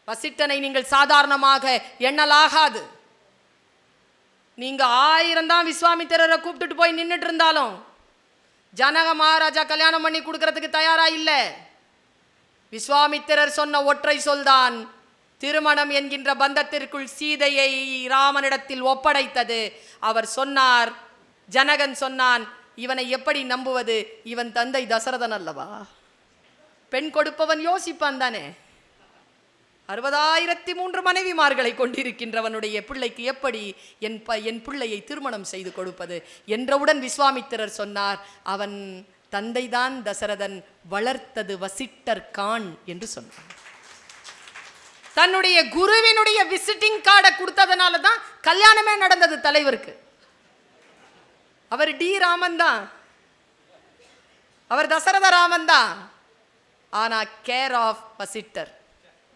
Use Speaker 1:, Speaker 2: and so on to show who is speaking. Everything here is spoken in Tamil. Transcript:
Speaker 1: வசிட்டனை நீங்கள் சாதாரணமாக எண்ணலாகாது. நீங்க 1000 தான் விஸ்வாமித்திரரை கூப்பிட்டுட்டு போய் நின்றுட்டு இருந்தாலும் ஜனக மகாராஜா கல்யாணம் பண்ணி கொடுக்கறதுக்கு தயாரா இல்லை. விஸ்வாமித்திரர் சொன்ன ஒற்றை சொல்தான் திருமணம் என்கின்ற பந்தத்திற்குள் சீதையை ராமனிடத்தில் ஒப்படைத்தது. அவர் சொன்னார், ஜனகன் சொன்னான், இவனை எப்படி நம்புவது, இவன் தந்தை தசரதன் அல்லவா? பெண் கொடுப்பவன் யோசிப்பான் தானே. 60,003 மனைவிமார்களை கொண்டிருக்கின்றவனுடைய பிள்ளைக்கு எப்படி என் பிள்ளையை திருமணம் செய்து கொடுப்பது என்றவுடன் விஸ்வாமித்திரர் சொன்னார், அவன் தந்தைதான் தசரதன், வளர்த்தது வசிட்டர் கான் என்று சொன்னார். தன்னுடைய குருவினுடைய விசிட்டிங் கார்டை கொடுத்ததுனால தான் கல்யாணமே நடந்தது தலைவருக்கு. அவர் டி ராமன் தான், அவர் தசரத ராமன் தான், ஆனா கேர் ஆஃப் வசிட்டர்.